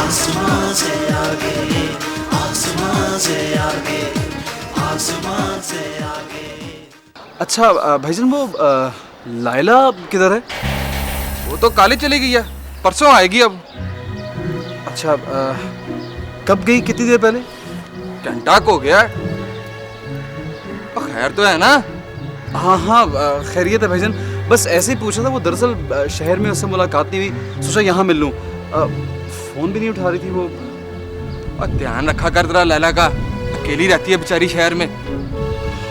आसमां से आगे, आसमां से आगे, आसमां से आगे। अच्छा भाईजान वो लाइला किधर है? वो तो काले चली गई है, परसों आएगी अब। अच्छा कब गई, कितनी देर पहले? घंटा को हो गया है। खैर तो है ना? हाँ हाँ खैरियत है भाईजान, बस ऐसे ही पूछा था। वो दरअसल शहर में उससे मुलाकात नहीं हुई, सोचा यहाँ मिल लूँ। फ़ोन भी नहीं उठा रही थी वो। और ध्यान रखा कर जरा लैला का, अकेली रहती है बेचारी शहर में।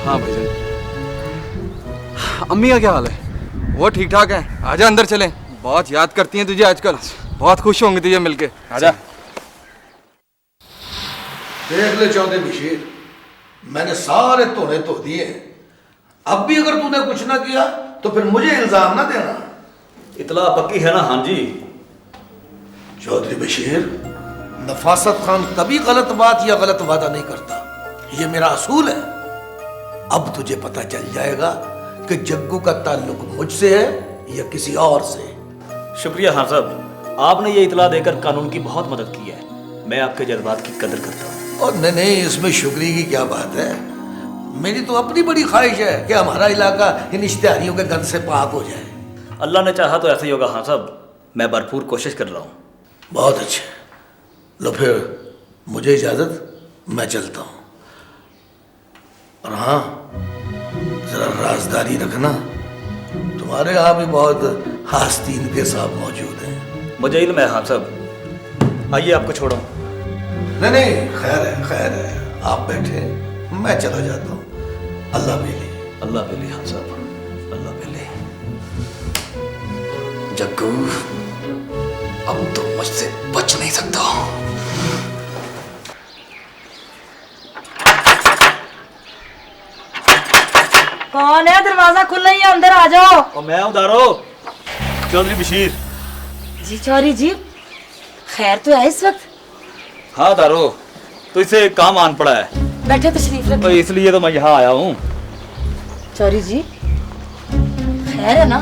हाँ भाईजान। अम्मी का क्या हाल है? वो ठीक ठाक है, आजा अंदर चलें। बहुत याद करती हैं तुझे आजकल, बहुत खुश होंगे तुझे मिलके। आजा। देख ले चौधरी बशीर, मैंने सारे तोड़े धो दिए हैं। अब भी अगर तूने कुछ ना किया तो फिर मुझे इल्जाम ना देना। इतला पक्की है ना? हाँ जी। चौधरी बशीर, नफासत खान कभी गलत बात या गलत वादा नहीं करता, ये मेरा असूल है। अब तुझे पता चल जाएगा कि जग्गू का ताल्लुक मुझसे है या किसी और से। शुक्रिया हाँ साहब, आपने ये इतला देकर कानून की बहुत मदद की है। मैं आपके जज्बात की कदर करता हूँ। और नहीं, इसमें शुक्रिया की क्या बात है। मेरी तो अपनी बड़ी ख्वाहिश है कि हमारा इलाका इन इश्तेहारियों के गंद से पाक हो जाए। अल्लाह ने चाहा तो ऐसा ही होगा हाँ साहब, मैं भरपूर कोशिश कर रहा हूँ। बहुत अच्छे, लो फिर मुझे इजाज़त, मैं चलता हूँ। और हाँ, ज़रा राजदारी रखना, तुम्हारे यहाँ भी बहुत आस्तीन के साहब मौजूद हैं। मुझे इल्म है हाँ साहब, आइए आपको छोड़ो। नहीं नहीं, खैर है खैर है, आप बैठे, मैं चला जाता हूँ। अल्लाह बेली। अल्लाह बेली हाँ साहब, अल्लाह बेली। जग्गू, अब तो मुझसे बच नहीं सकता। कौन है? दरवाजा खुला ही है, अंदर आ जाओ। और मैं उधारो चौधरी बशीर। जी चौधरी जी, खैर तो है इस वक्त? हाँ दारो, तो इसे काम आन पड़ा है। बैठे तशरीफ तो रखिए। इसलिए तो मैं यहाँ आया हूँ। चौधरी जी, खैर है ना?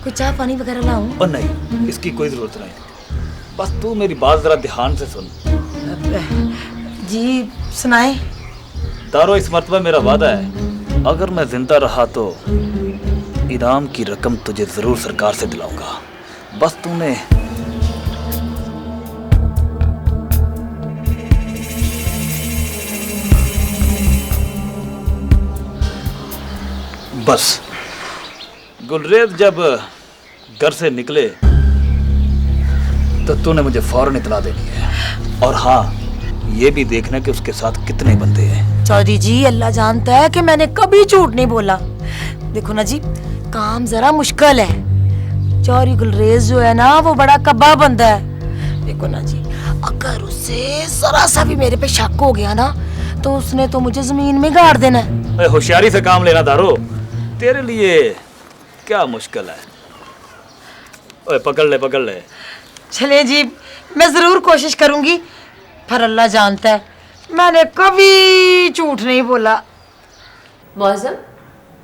कुछ चाय पानी वगैरह लाऊं? और नहीं, इसकी कोई जरूरत नहीं, बस तू मेरी बात जरा ध्यान से सुन। जी सुनाए। दारो, इस मर्तबा मेरा वादा है, अगर मैं जिंदा रहा तो इनाम की रकम तुझे जरूर सरकार से दिलाऊंगा। बस तूने बस गुलरेज जब घर से निकले तो तूने मुझे फौरन इतला देनी है। और हाँ, ये भी देखना कि उसके साथ कितने बंदे हैं। चौधरी जी, अल्लाह जानता है कि मैंने कभी झूठ नहीं बोला। देखो ना जी, काम जरा मुश्किल है। चौधरी गुलरेज जो है ना, वो बड़ा कब्बा बंदा है। देखो ना जी, अगर उससे जरा सा भी मेरे पे शक हो गया ना, तो उसने तो मुझे जमीन में गाड़ देना है। होशियारी से काम लेना दारो, तेरे लिए क्या मुश्किल है। ओए पकड़ ले पकड़ ले। चले जी, मैं जरूर कोशिश करूंगी, पर अल्लाह जानता है मैंने कभी झूठ नहीं बोला। मौज़म,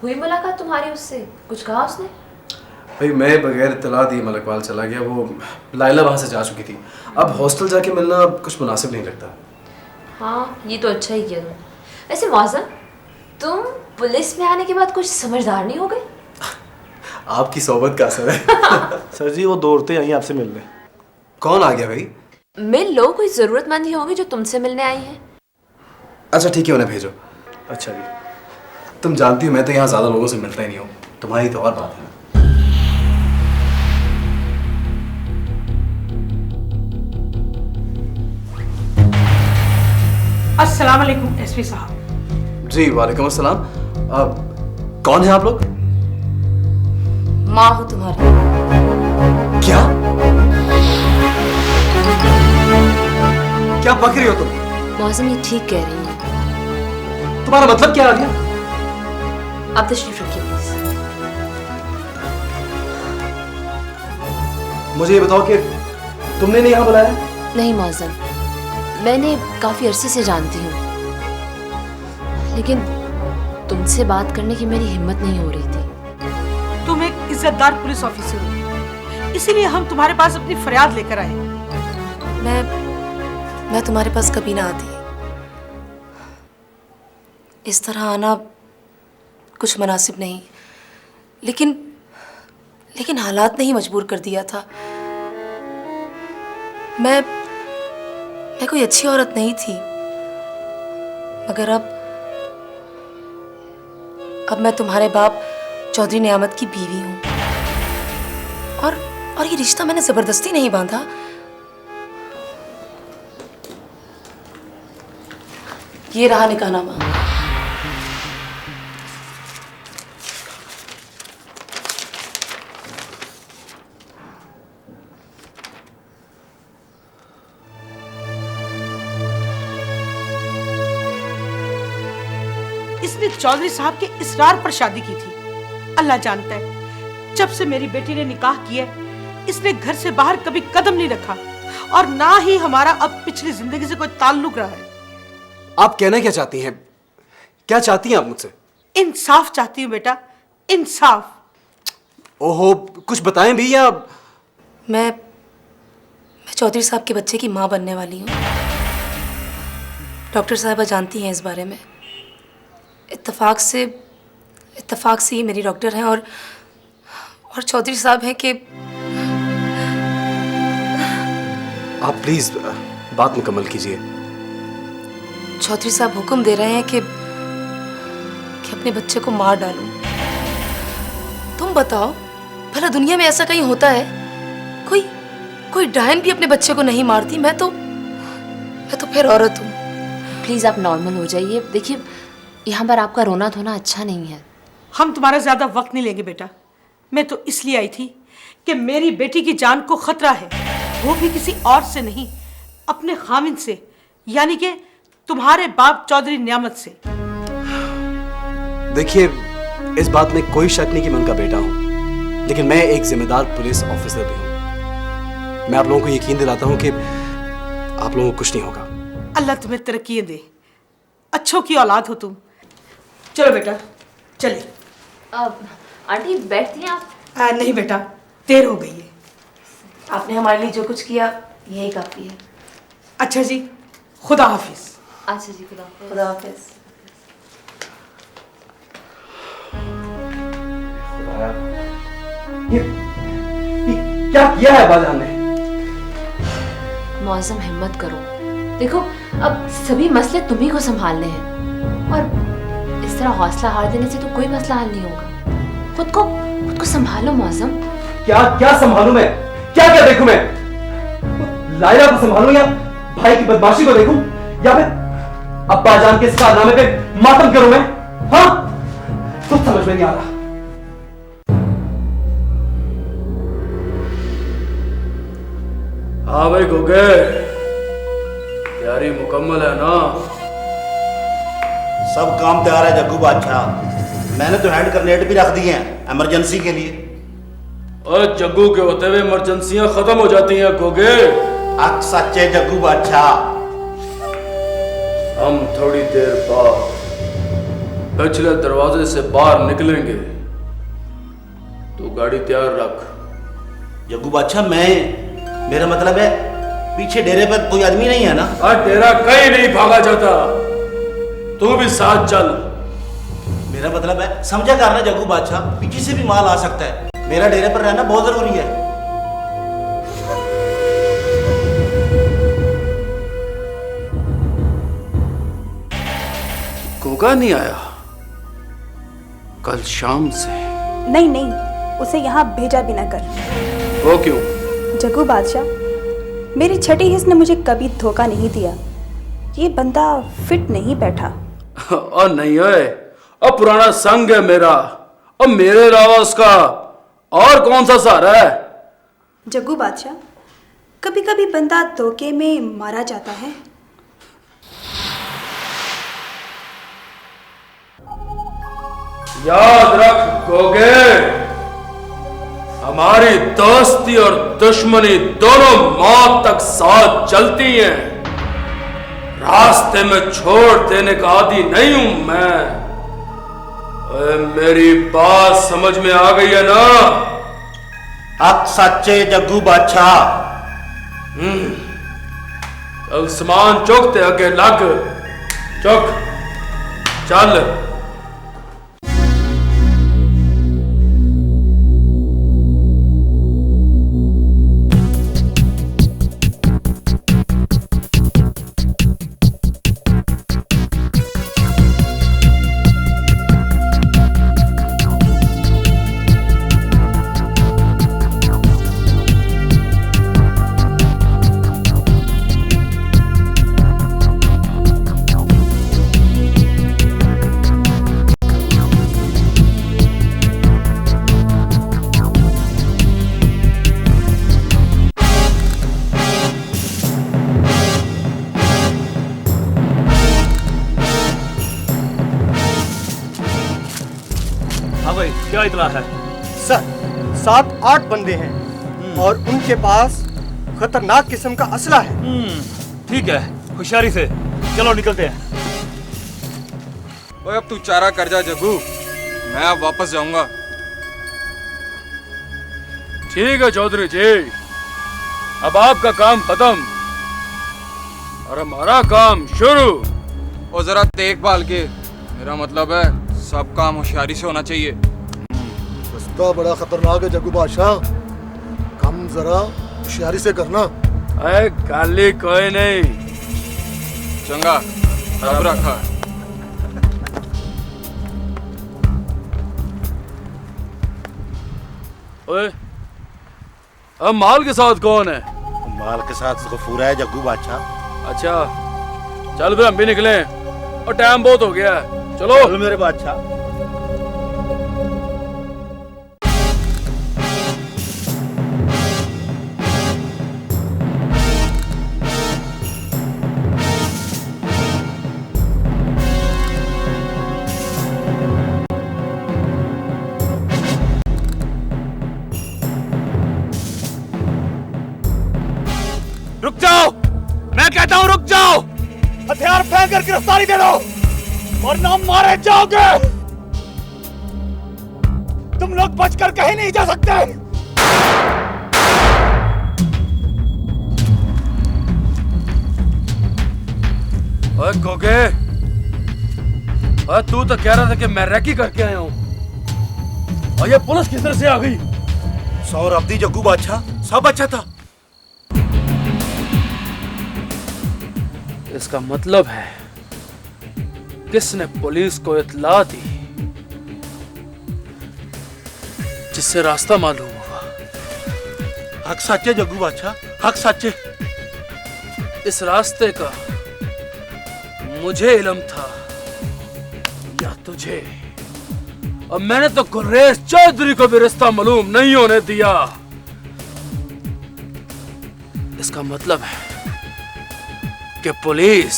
हुई मुलाकात तुम्हारी उससे? कुछ कहा उसने? भाई मैं बगैर इत्तला दिए मलकवाल चला गया। वो लाइला वहाँ से जा चुकी थी। अब हॉस्टल जाके मिलना कुछ मुनासिब नहीं लगता। हाँ, ये तो अच्छा ही किया तुम। वैसे मौज़म, तुम पुलिस में आने के बाद कुछ समझदार नहीं हो गए? आपकी सोबत का असर है। सर जी, वो दौड़ते आई आपसे मिलने। कौन आ गया भाई? मिल लो, कोई जरूरतमंद ही होंगे जो तुमसे मिलने आई है। अच्छा ठीक है, उन्हें भेजो। अच्छा जी। तुम जानती हो मैं तो यहाँ ज्यादा लोगों से मिलता ही नहीं हूँ, तुम्हारी तो और बात है। अस्सलाम वालेकुम एसपी साहब। जी वालेकुम अस्सलाम। कौन है आप लोग? माँ हूँ तुम्हारी। क्या क्या बक रही हो तुम? मौसम ये ठीक कह रही है। तुम्हारा मतलब क्या आ गया? आप तशरीफ रखिए प्लीज। मुझे ये बताओ कि तुमने नहीं यहाँ बुलाया? नहीं मौसम, मैंने काफी अरसे से जानती हूँ, लेकिन तुमसे बात करने की मेरी हिम्मत नहीं हो रही थी। तुम एक इज्जतदार पुलिस ऑफिसर हो, इसीलिए हम तुम्हारे पास अपनी फरियाद लेकर आए। मैं तुम्हारे पास कभी ना आती। इस तरह आना कुछ मुनासिब नहीं, लेकिन हालात ने ही मजबूर कर दिया था। मैं कोई अच्छी औरत नहीं थी, मगर अब मैं तुम्हारे बाप चौधरी नियामत की बीवी हूं। और ये रिश्ता मैंने जबरदस्ती नहीं बांधा। ये रहा निकाहनामा। इसने चौधरी साहब के इसरार पर शादी की थी। अल्लाह जानता है, जब से मेरी बेटी ने निकाह किया, इसने घर से बाहर कभी कदम नहीं रखा और ना ही हमारा अब पिछली जिंदगी से कोई ताल्लुक रहा है। आप कहना क्या चाहती हैं? क्या चाहती हैं आप मुझसे? इंसाफ चाहती हूँ बेटा, इंसाफ। ओहो, कुछ बताएं भी। या मैं चौधरी साहब के बच्चे की माँ बनने वाली हूँ। डॉक्टर साहबा जानती हैं इस बारे में। इत्तेफाक से ही मेरी डॉक्टर हैं और चौधरी साहब हैं कि आप प्लीज बात मुकम्मल कीजिए। चौधरी साहब हुक्म दे रहे हैं कि अपने बच्चे को मार डालूं। तुम बताओ, भला दुनिया में ऐसा कहीं होता है? कोई डायन भी अपने बच्चे को नहीं मारती। मैं तो फिर औरत हूँ। प्लीज़ आप नॉर्मल हो जाइए। देखिए, यहाँ पर आपका रोना धोना अच्छा नहीं है। हम तुम्हारा ज्यादा वक्त नहीं लेंगे बेटा। मैं तो इसलिए आई थी कि मेरी बेटी की जान को खतरा है, वो भी किसी और से नहीं, अपने खामिन से, यानी कि तुम्हारे बाप चौधरी नियामत से। देखिए, इस बात में कोई शक नहीं कि मैं उनका बेटा हूं, लेकिन मैं एक जिम्मेदार पुलिस ऑफिसर भी हूं। मैं आप लोगों को यकीन दिलाता हूं कि आप लोगों को कुछ नहीं होगा। अल्लाह तुम्हें तरक्की दे, अच्छों की औलाद हो तुम। चलो बेटा, चले। आंटी बैठती हैं आप? नहीं बेटा, देर हो गई है। आपने हमारे लिए जो कुछ किया यही काफी है। अच्छा जी, खुदा हाफिज। अच्छा जी, खुदा हाफिज। ये क्या किया है बाजान ने? मौसम, हिम्मत करो। देखो, अब सभी मसले तुम्ही को संभालने हैं और इस तरह हौसला हार देने से तो कोई मसला हल नहीं होगा। खुद को संभालो मौसम। क्या संभालूं मैं? क्या देखूं मैं? लायला को संभालूं या भाई की बदमाशी को देखूं, या फिर अब्बा जान के इस कारनामे पे मातम करूं मैं? हाँ, कुछ समझ में नहीं आ रहा। हाँ भाई गोगे, तैयारी मुकम्मल है ना? सब काम तैयार है जग्गू बादशाह। मैंने तो हैंड ग्रेनेड भी रख दिए हैं इमरजेंसी के लिए। और जग्गू के होते हुए इमरजेंसियां खत्म हो जाती हैं गोगे। अक सच्चे जग्गू बादशाह। हम थोड़ी देर बाद पिछले दरवाजे से बाहर निकलेंगे, तो गाड़ी तैयार रख। जग्गू बादशाह, मेरा मतलब है पीछे डेरे पर कोई आदमी नहीं है ना? और डेरा कहीं नहीं भागा जाता, तू भी साथ चल। मेरा मतलब है समझा करना जग्गू बादशाह, पीछे से भी माल आ सकता है। मेरा डेरे पर रहना बहुत जरूरी है। गोगा नहीं आया कल शाम से? नहीं, उसे यहाँ भेजा भी ना कर। वो क्यों? जग्गू बादशाह, मेरी छठी हिस्स ने मुझे कभी धोखा नहीं दिया। ये बंदा फिट नहीं बैठा। और नहीं है, अब पुराना संग है मेरा, और मेरे अलावा उसका और कौन सा सहारा है? जग्गू बादशाह, कभी कभी बंदा धोखे में मारा जाता है। याद रख गोगे, हमारी दोस्ती और दुश्मनी दोनों मौत तक साथ चलती हैं। रास्ते में छोड़ देने का आदी नहीं हूं मैं। मेरी बात समझ में आ गई है ना? हक सच्चे जग्गू बादशाह। समान चुक ते अगे लग, चुक चल। हाँ भाई, क्या इतला है? सर 7-8 बंदे हैं और उनके पास खतरनाक किस्म का असला है। ठीक है, होशियारी से चलो निकलते हैं। ओए अब तू चारा कर जा जग्गू, मैं अब वापस जाऊंगा। ठीक है चौधरी जी, अब आपका काम खत्म और हमारा काम शुरू। और जरा देखभाल के, मेरा मतलब है सब काम होशियारी से होना चाहिए। रास्ता बड़ा खतरनाक है जग्गू बादशाह, काम जरा होशियारी से करना। अरे गाली कोई नहीं। चंगा, अब रखा। ओए, अब माल के साथ कौन है? माल के साथ गफूर है जग्गू बादशाह। अच्छा, चल फिर हम भी निकले और टाइम बहुत हो गया है। चलो चल मेरे बादशाह। रुक जाओ, मैं कहता हूं रुक जाओ। हथियार फेंक कर गिरफ्तारी दे दो वरना मारे जाओगे। तुम लोग बचकर कहीं नहीं जा सकते। ओए गोगे, ओए तू तो कह रहा था कि मैं रैकी करके आया हूं और ये पुलिस किस तरह से आ गई? सौर अवधि जग्गू बादशाह, सब अच्छा था। इसका मतलब है किसने पुलिस को इत्तला दी जिससे रास्ता मालूम हुआ? हक सच्चे जग्गू बादशाह, हक सच्चे। इस रास्ते का मुझे इल्म था या तुझे? और मैंने तो गुर्रेज चौधरी को भी रास्ता मालूम नहीं होने दिया। इसका मतलब है कि पुलिस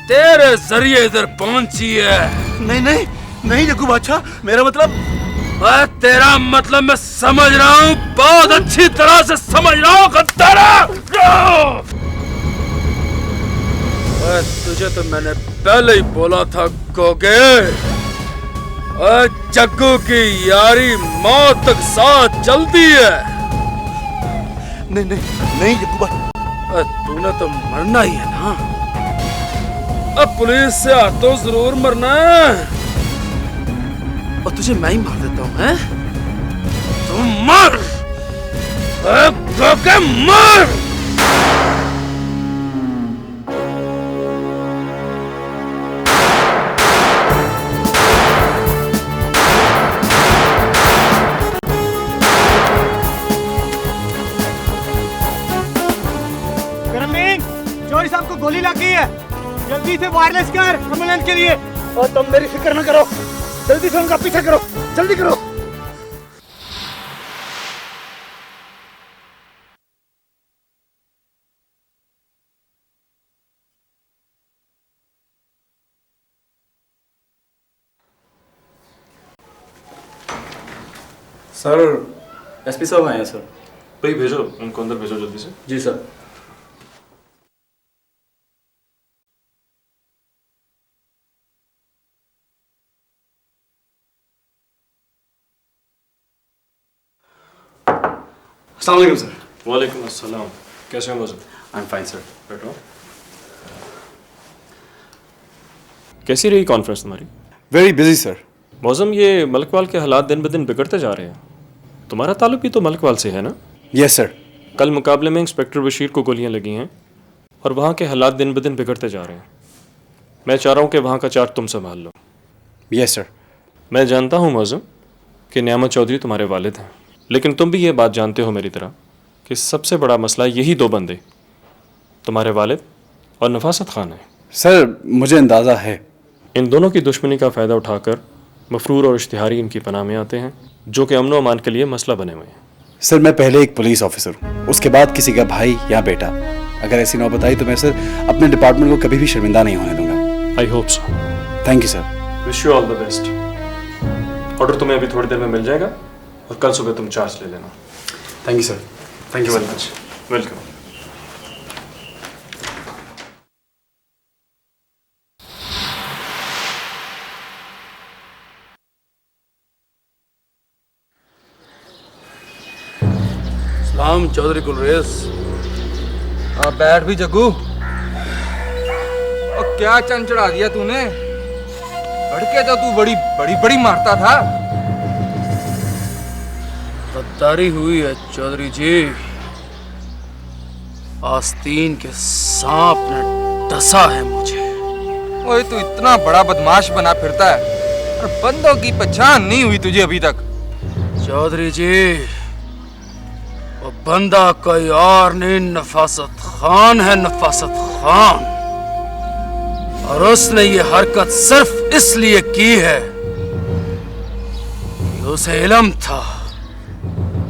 तेरे जरिए इधर पहुंची है। नहीं नहीं नहीं जग्गू बादशाह, मेरा मतलब। तेरा मतलब मैं समझ रहा हूं, बहुत अच्छी तरह से समझ रहा हूं गद्दारा। तुझे तो मैंने पहले ही बोला था गोगे, जग्गू की यारी मौत तक साथ चलती है। नहीं नहीं नहीं जग्गू बादशाह, तूने तो मरना ही है ना। अब पुलिस से हाथों जरूर मरना है और तुझे मैं ही मार देता हूं, हैं? तू मर, गोगे मर। चौधरी साहब को गोली लग गई है, जल्दी से वायरलेस कर एम्बुलेंस के लिए। और तुम मेरी फिक्र न करो, जल्दी से उनका पीछा करो, जल्दी करो। सर एसपी साहब आए हैं सर। भाई भेजो उनको अंदर, भेजो जल्दी से। जी सर। अस्सलाम वालेकुम सर। वालेकुम अस्सलाम। कैसे हो मौजूद? I am fine sir. बैठो। कैसी रही कॉन्फ्रेंस तुम्हारी? Very busy sir. मौजम, ये मलकवाल के हालात दिन ब दिन बिगड़ते जा रहे हैं। तुम्हारा ताल्लुक भी तो मलकवाल से है ना? Yes sir. कल मुकाबले में इंस्पेक्टर बशीर को गोलियां लगी हैं और वहाँ के हालात दिन ब दिन बिगड़ते जा रहे हैं। मैं चाह रहा हूँ कि वहाँ का चार्ज तुम संभाल लो। Yes sir. मैं जानता हूँ मौजम कि नियामत चौधरी तुम्हारे वालिद हैं, लेकिन तुम भी ये बात जानते हो मेरी तरह कि सबसे बड़ा मसला यही दो बंदे, तुम्हारे वालिद और नफासत खान है। सर मुझे अंदाज़ा है। इन दोनों की दुश्मनी का फ़ायदा उठाकर मफरूर और इश्तिहारी इनकी पनाह में आते हैं, जो कि अमन व अमान के लिए मसला बने हुए हैं। सर मैं पहले एक पुलिस ऑफिसर हूँ, उसके बाद किसी का भाई या बेटा। अगर ऐसी नौबत आई तो मैं सर अपने डिपार्टमेंट को कभी भी शर्मिंदा नहीं होने दूंगा। I hope so. Thank you sir. Wish you all the best. Order तुम्हें अभी थोड़ी देर में मिल जाएगा और कल सुबह तुम चार्ज ले लेना। Thank you sir. Thank you very much. Welcome. सलाम चौधरी गुलरेज। हाँ बैठ भी जग्गू। और क्या चंद चढ़ा दिया तूने? लड़के तो तू बड़ी बड़ी बड़ी मारता था। गद्दारी हुई है चौधरी जी। आस्तीन के सांप ने डसा है मुझे। ओए तू इतना बड़ा बदमाश बना फिरता है और बंदों की पहचान नहीं हुई तुझे अभी तक। चौधरी जी, वो बंदा कोई और नहीं, नफासत खान है, नफासत खान। और उसने ये हरकत सिर्फ इसलिए की है कि उसे इल्म था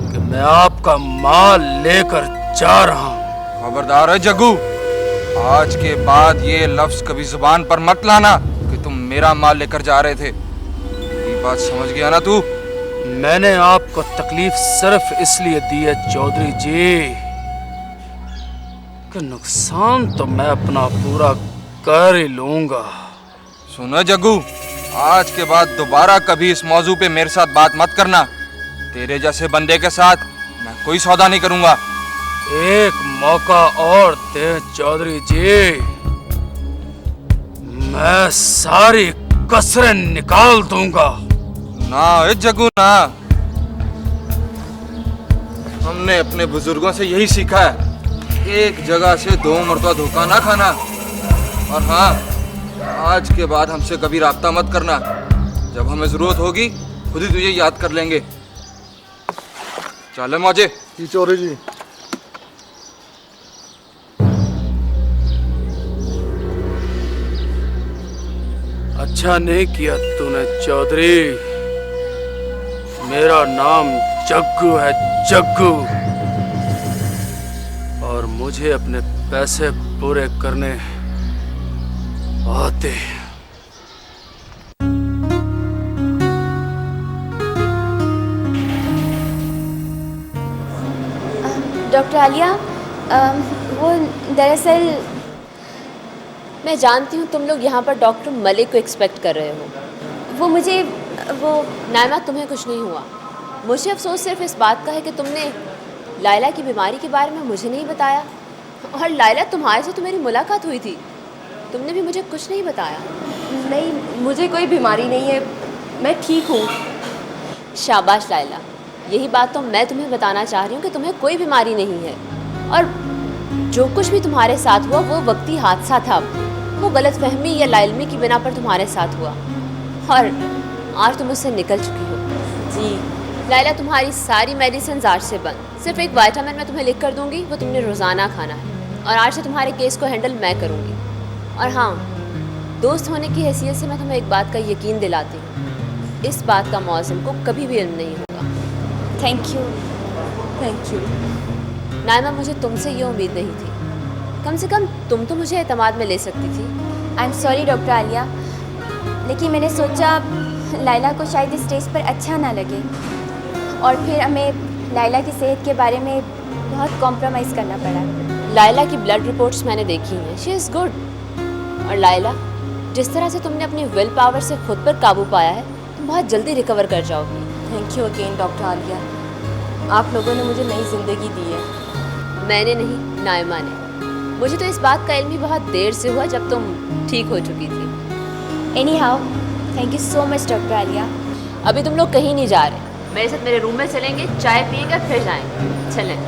कि मैं आपका माल लेकर जा रहा हूं। खबरदार है जग्गू, आज के बाद ये लफ्ज कभी जुबान पर मत लाना कि तुम मेरा माल लेकर जा रहे थे। ये बात समझ गया ना तू? मैंने आपको तकलीफ सिर्फ इसलिए दी है चौधरी जी कि नुकसान तो मैं अपना पूरा कर ही लूंगा। सुनो जग्गू, आज के बाद दोबारा कभी इस मौजू पे मेरे साथ बात मत करना। तेरे जैसे बंदे के साथ मैं कोई सौदा नहीं करूंगा। एक मौका और दे चौधरी जी, मैं सारी कसरें निकाल दूंगा। ना ए जग्गू ना, हमने अपने बुजुर्गों से यही सीखा है, एक जगह से दो मरतबा धोखा ना खाना। और हाँ, आज के बाद हमसे कभी राब्ता मत करना। जब हमें जरूरत होगी खुद ही तुझे याद कर लेंगे। चले मौजे। जी चौधरी जी। अच्छा नहीं किया तूने चौधरी। मेरा नाम जग्गू है, जग्गू। और मुझे अपने पैसे पूरे करने आते। डॉक्टर आलिया, वो दरअसल मैं जानती हूँ तुम लोग यहाँ पर डॉक्टर मलिक को एक्सपेक्ट कर रहे हो। वो नायमा, तुम्हें कुछ नहीं हुआ। मुझे अफसोस सिर्फ इस बात का है कि तुमने लायला की बीमारी के बारे में मुझे नहीं बताया। और लायला, तुम्हारे से तो मेरी मुलाकात हुई थी, तुमने भी मुझे कुछ नहीं बताया। नहीं, मुझे कोई बीमारी नहीं है, मैं ठीक हूँ। शाबाश लायला, यही बात तो मैं तुम्हें बताना चाह रही हूँ कि तुम्हें कोई बीमारी नहीं है। और जो कुछ भी तुम्हारे साथ हुआ वो वक्ती हादसा था, वो गलतफहमी या लाइल्मी की बिना पर तुम्हारे साथ हुआ। और आज तुम उससे निकल चुकी हो। जी लायला, तुम्हारी सारी मेडिसिन आज से बंद। सिर्फ एक विटामिन मैं तुम्हें लिख कर दूंगी, वो तुमने रोज़ाना खाना है। और आज से तुम्हारे केस को हैंडल मैं करूंगी। और हाँ, दोस्त होने की हैसियत से मैं तुम्हें एक बात का यकीन दिलाती हूँ, इस बात का मौसम को कभी भी इल्म नहीं होगा। Thank you. Thank you Nayma, मुझे तुमसे ये उम्मीद नहीं थी। कम से कम तुम तो मुझे एतमाद में ले सकती थी। I am sorry doctor Alia, लेकिन मैंने सोचा लायला को शायद इस स्टेज पर अच्छा ना लगे, और फिर हमें लायला की सेहत के बारे में बहुत कॉम्प्रोमाइज़ करना पड़ा। लायला की ब्लड रिपोर्ट्स मैंने देखी हैं, शी इज़ गुड। और लायला, जिस तरह से तुमने अपनी विल पावर से खुद पर काबू पाया है, तुम बहुत जल्दी रिकवर कर जाओगी। Thank you again doctor Alia. आप लोगों ने मुझे नई जिंदगी दी है। मैंने नहीं, नाइमा ने। मुझे तो इस बात का इल्म भी बहुत देर से हुआ जब तुम ठीक हो चुकी थी। Anyhow, thank you so much doctor Alia. अभी तुम लोग कहीं नहीं जा रहे, मेरे साथ मेरे रूम में चलेंगे, चाय पिएंगे फिर जाएंगे। चलें।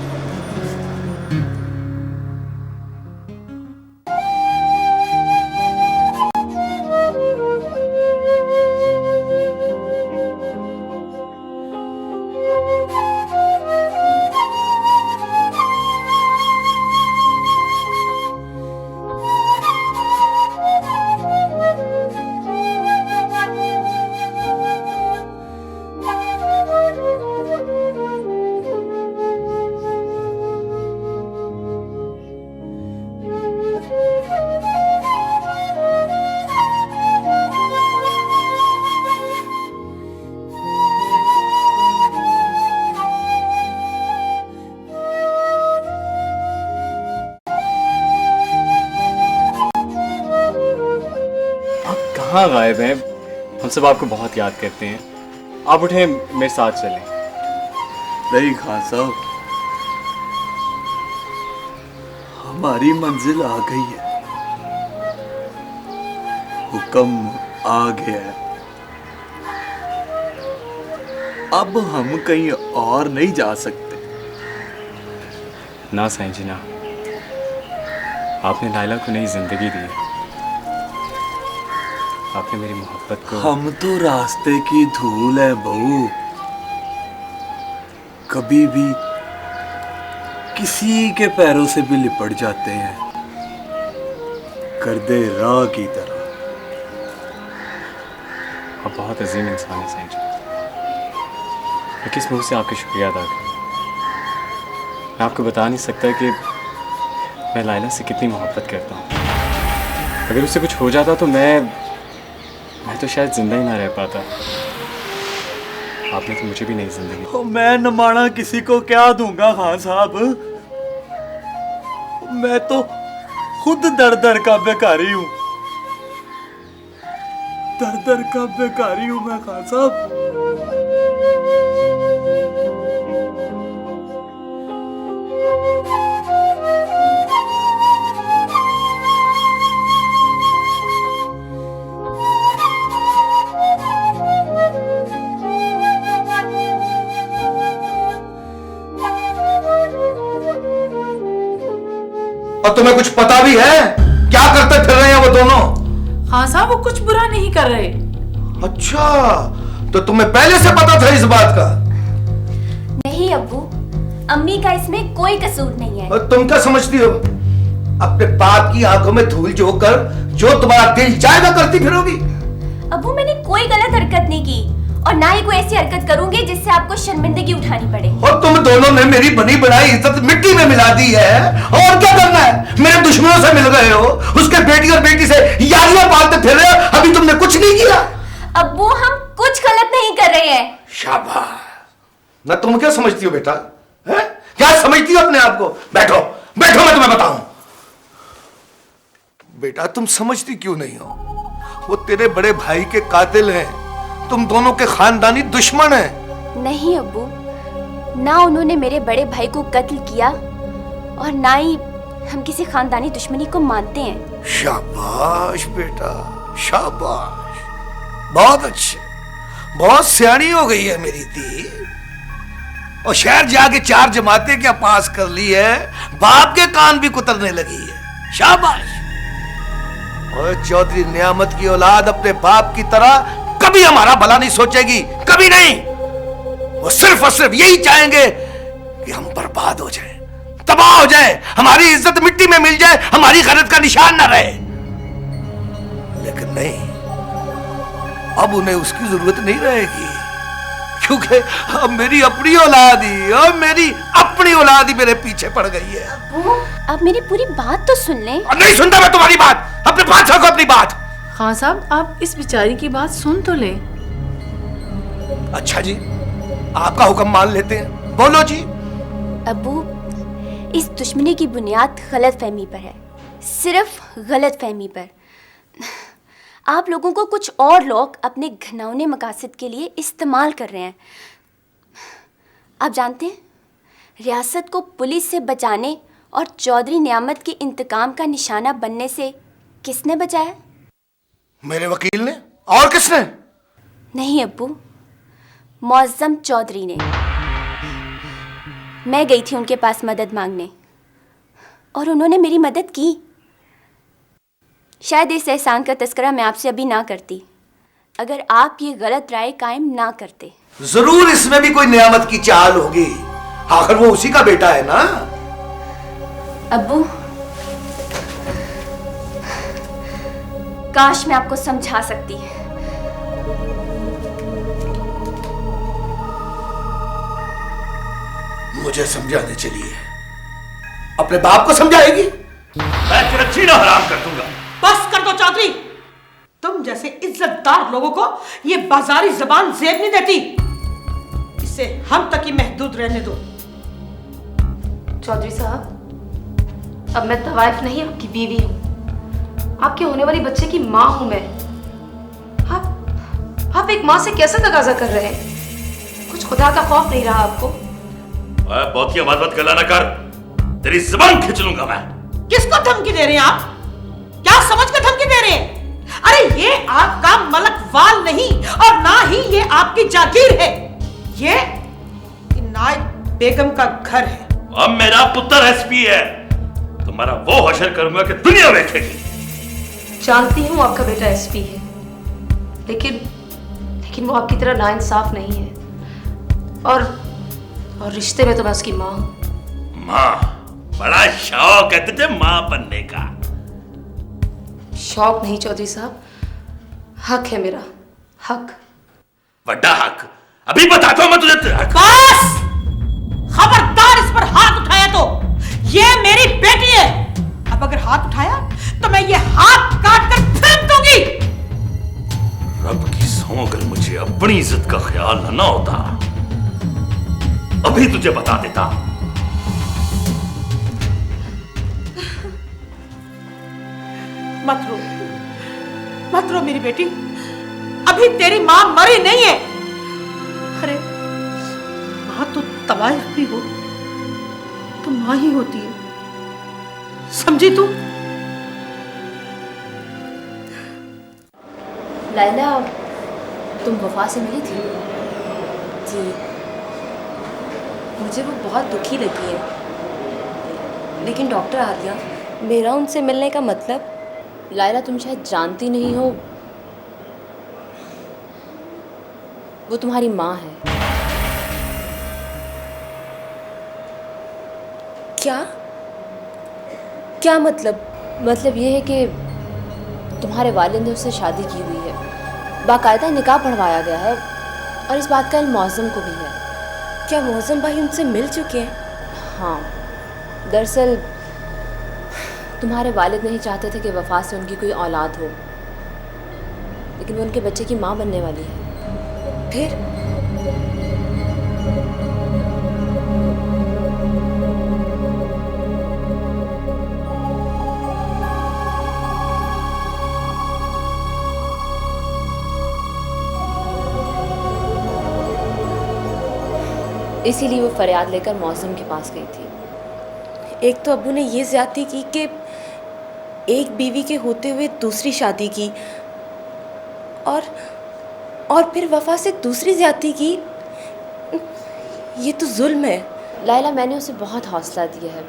कहाँ गायब हैं? हम सब आपको बहुत याद करते हैं। आप उठे, मेरे साथ चलें। नहीं खान साहब, हमारी मंजिल आ गई है, हुक्म आ गया है। अब हम कहीं और नहीं जा सकते। ना साईं जी ना, आपने लाइला को नई जिंदगी दी है। आपने मेरी मोहब्बत को। हम तो रास्ते की धूल है बहू, कभी भी किसी के पैरों से भी लिपट जाते हैं, गर्दे राह की तरह। आप बहुत अजीम इंसान हैं साईं जी। मैं किस मुंह से आपका शुक्रिया अदा करूं? मैं आपको बता नहीं सकता कि मैं लाइला से कितनी मोहब्बत करता हूँ। अगर उससे कुछ हो जाता तो मैं तो शायद जिंदा ही ना रह पाता। आपने तो मुझे भी नई जिंदगी। मैं नमाना किसी को क्या दूंगा खान साहब, मैं तो खुद दर दर का बेकारी हूँ, दर दर का बेकारी हूँ मैं खान साहब। और तुम्हें कुछ पता भी है क्या करते फिर रहे हैं वो दोनों? हाँ साहब, वो कुछ बुरा नहीं कर रहे। अच्छा, तो तुम्हें पहले से पता था इस बात का? नहीं अब्बू, अम्मी का इसमें कोई कसूर नहीं है। और तुम क्या समझती हो? अपने बाप की आंखों में धूल झोंककर जो तुम्हारा दिल चाहेगा करती फिरोगी? अब्बू, मैंने कोई गलत हरकत नहीं की और ना ही कोई ऐसी हरकत करूंगी जिससे आपको शर्मिंदगी उठानी पड़े। और तुम दोनों ने मेरी बनी बनाई इज्जत मिट्टी में मिला दी है। और क्या करना है? मेरे दुश्मनों से मिल गए हो, उसके बेटी और बेटी से यारियां पालते फिर रहे हो। अभी तुमने कुछ नहीं किया। अब्बू, हम कुछ गलत नहीं कर रहे हैं। शाबाश। ना तुम क्या समझती हो बेटा? है? क्या समझती हो अपने आप को? बैठो बैठो, मैं तुम्हें बताऊं। बेटा, तुम समझती क्यों नहीं हो? वो तेरे बड़े भाई के कातिल हैं, तुम दोनों के खानदानी दुश्मन हैं। नहीं अब्बू, ना उन्होंने मेरे बड़े भाई को कत्ल किया और ना ही हम किसी खानदानी दुश्मनी को मानते हैं। शाबाश बेटा, शाबाश, बहुत अच्छे, बहुत सियानी हो गई है मेरी दी। और शहर जाके 4 जमातें क्या पास कर ली है, बाप के कान भी कुतरने लगी है। शाबाश। और चौधरी नियामत की औलाद अपने बाप की तरह कभी हमारा भला नहीं सोचेगी, कभी नहीं। वो सिर्फ और सिर्फ यही चाहेंगे कि हम बर्बाद हो जाएं, तबाह हो जाएं, हमारी इज्जत मिट्टी में मिल जाए, हमारी गैरत का निशान ना रहे। लेकिन नहीं, अब उन्हें उसकी जरूरत नहीं रहेगी, क्योंकि अब मेरी अपनी औलाद ही, अब मेरी अपनी औलाद ही मेरे पीछे पड़ गई है। अब्बू, आप मेरी पूरी बात तो सुन लें। और नहीं सुनता मैं तुम्हारी बात, अपने बात रखो अपनी बात। खान साहब, आप इस बेचारी की बात सुन तो ले। अच्छा जी, आपका हुक्म मान लेते हैं, बोलो जी। अब्बू, इस दुश्मनी की बुनियाद गलत फहमी पर है, सिर्फ गलत फहमी पर। आप लोगों को कुछ और लोग अपने घिनौने मकासद के लिए इस्तेमाल कर रहे हैं। आप जानते हैं रियासत को पुलिस से बचाने और चौधरी नियामत के इंतकाम का निशाना बनने से किसने बचाया? मेरे वकील ने। और किसने? नहीं अब्बू, मौज़म चौधरी ने। मैं गई थी उनके पास मदद मांगने और उन्होंने मेरी मदद की। शायद इस एहसान का तस्करा मैं आपसे अभी ना करती अगर आप ये गलत राय कायम ना करते। जरूर इसमें भी कोई नियामत की चाल होगी, आखिर वो उसी का बेटा है ना। अब्बू, काश मैं आपको समझा सकती। मुझे समझाने चलिए, अपने बाप को समझाएगी? मैं तेरा जीना हराम कर दूंगा। बस कर दो चौधरी, तुम जैसे इज्जतदार लोगों को ये बाजारी जबान जेब नहीं देती। इसे हम तक ही महदूद रहने दो। चौधरी साहब, अब मैं तवाइफ नहीं आपकी बीवी हूँ, आपके होने वाली बच्चे की माँ हूँ मैं। आप एक माँ से कैसे तकाजा कर रहे हैं? कुछ खुदा का खौफ नहीं रहा आपको? बहुत मत गला कर, तेरी जुबान खींच लूंगा मैं। किसको धमकी दे रहे हैं आप? क्या समझ कर धमकी दे रहे हैं? अरे ये आपका मलकवाल नहीं और ना ही ये आपकी जागीर है, ये इनायत बेगम का घर है। अब मेरा पुत्र एसपी है, तुम्हारा वो हशर करूंगा कि दुनिया देखेगी। जानती हूँ आपका बेटा एसपी है, लेकिन वो आपकी तरह नाइंसाफ नहीं है और रिश्ते में तो मैं उसकी माँ हूँ। माँ? बड़ा शौक है तुझे माँ बनने का। शौक नहीं चौधरी साहब, हक है मेरा, हक। बड़ा हक? अभी बताता हूँ मैं तुझे। बस! खबरदार इस पर हाथ उठाया तो ये मेरी बेटी है। अब अगर हाथ उठाया तो मैं ये हाथ काट कर फेंक दूंगी। रब की सौं, अगर मुझे अपनी इज्जत का ख्याल न होता अभी तुझे बता देता। मत रो मेरी बेटी, अभी तेरी माँ मरी नहीं है। अरे माँ तो तवाइफ भी हो तो माँ ही होती है, समझी तू? लाइला, तुम वफा से मिली थी? जी, मुझे वो बहुत दुखी लगी है, लेकिन डॉक्टर आलिया, मेरा उनसे मिलने का मतलब? लाइला, तुम शायद जानती नहीं हो, वो तुम्हारी माँ है। क्या मतलब? मतलब ये है कि तुम्हारे वालिद ने उससे शादी की हुई है, बाकायदा निकाह पढ़वाया गया है और इस बात का इल्म मौज़म को भी है। क्या मौज़म भाई उनसे मिल चुके हैं? हाँ, दरअसल तुम्हारे वालिद नहीं चाहते थे कि वफा से उनकी कोई औलाद हो, लेकिन वो उनके बच्चे की माँ बनने वाली है। फिर? इसीलिए वो फरियाद लेकर मौसम के पास गई थी। एक तो अब्बू ने ये ज़्यादती की कि एक बीवी के होते हुए दूसरी शादी की, और फिर वफा से दूसरी ज़्यादती की। ये तो जुल्म है। लाइला, मैंने उसे बहुत हौसला दिया है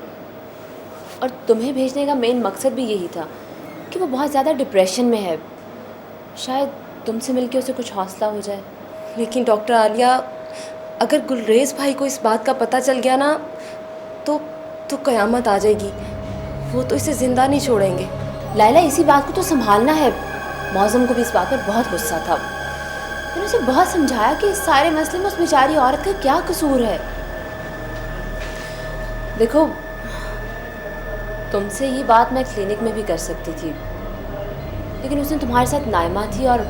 और तुम्हें भेजने का मेन मकसद भी यही था कि वो बहुत ज़्यादा डिप्रेशन में है, शायद तुमसे मिलके उसे कुछ हौसला हो जाए। लेकिन डॉक्टर आलिया, अगर गुलरेज भाई को इस बात का पता चल गया ना तो कयामत आ जाएगी। वो तो इसे जिंदा नहीं छोड़ेंगे। लाइला, इसी बात को तो संभालना है। मौज़म को भी इस बात पर बहुत गुस्सा था। मैंने उसे बहुत समझाया कि इस सारे मसले में उस बेचारी औरत का क्या कसूर है। देखो, तुमसे ये बात मैं क्लिनिक में भी कर सकती थी, लेकिन उसने तुम्हारे साथ नाइमा थी और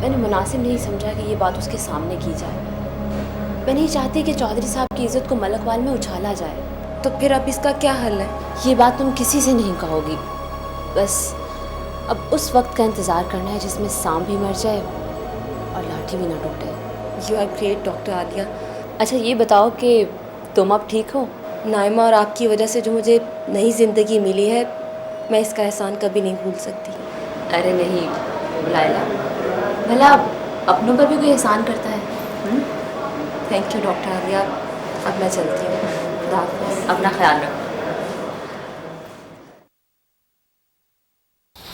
मैंने मुनासिब नहीं समझा कि ये बात उसके सामने की जाए। मैं नहीं चाहती कि चौधरी साहब की इज़्ज़त को मलकवाल में उछाला जाए। तो फिर अब इसका क्या हल है? ये बात तुम किसी से नहीं कहोगी। बस अब उस वक्त का इंतज़ार करना है जिसमें सांप भी मर जाए और लाठी भी ना टूटे। You are great doctor Alia. अच्छा, ये बताओ कि तुम अब ठीक हो? नाइमा और आपकी वजह से जो मुझे नई ज़िंदगी मिली है, मैं इसका एहसान कभी नहीं भूल सकती। अरे नहीं लाइला, भला अपनों पर भी कोई एहसान करता है? थैंक यू डॉक्टर आलिया, अब मैं चलती हूँ। खुदा हाफ़िज़। अपना ख्याल रखो।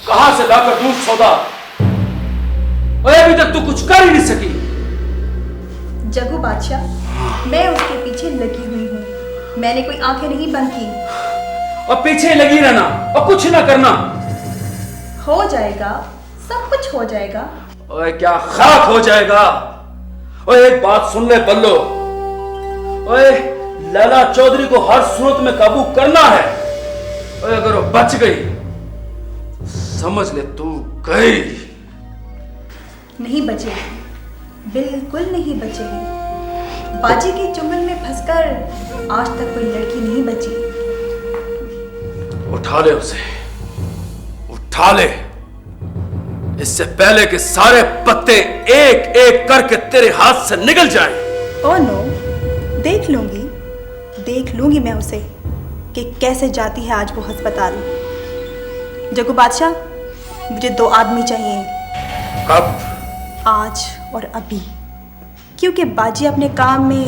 कहां से लाकर दूध सौदा? ओए अभी तक तू कुछ कर ही नहीं सकी। जग्गू बादशाह, मैं उसके पीछे लगी हुई हूँ। मैंने कोई आंखें नहीं बंद की। और पीछे लगी रहना और कुछ ना करना। हो जाएगा, सब कुछ हो जाएगा। ओए क्या खाक हो जाएगा? ओए एक बात सुन ले बल्लो, ओए लैला चौधरी को हर सूरत में काबू करना है। ओए अगर वो बच गई, समझ ले तू गई। नहीं बचेगी, बिल्कुल नहीं बचेगी। बाजी के चुंगल में फंसकर आज तक कोई लड़की नहीं बची। उठा ले उसे, उठा ले, इससे पहले कि सारे पत्ते एक एक करके तेरे हाथ से निकल जाएं। ओह नो, देख लूंगी मैं उसे कि कैसे जाती है आज वो अस्पताल। जग्गू बादशाह, मुझे 2 आदमी चाहिए। कब? आज और अभी, क्योंकि बाजी अपने काम में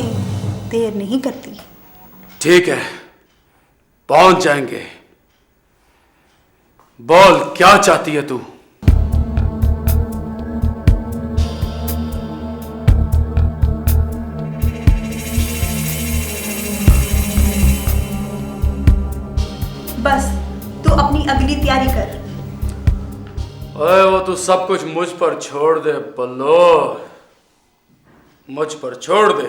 देर नहीं करती। ठीक है, पहुंच जाएंगे। बोल क्या चाहती है तू? बस तू अपनी अगली तैयारी कर। ओए वो तू सब कुछ मुझ पर छोड़ दे बल्लो, मुझ पर छोड़ दे।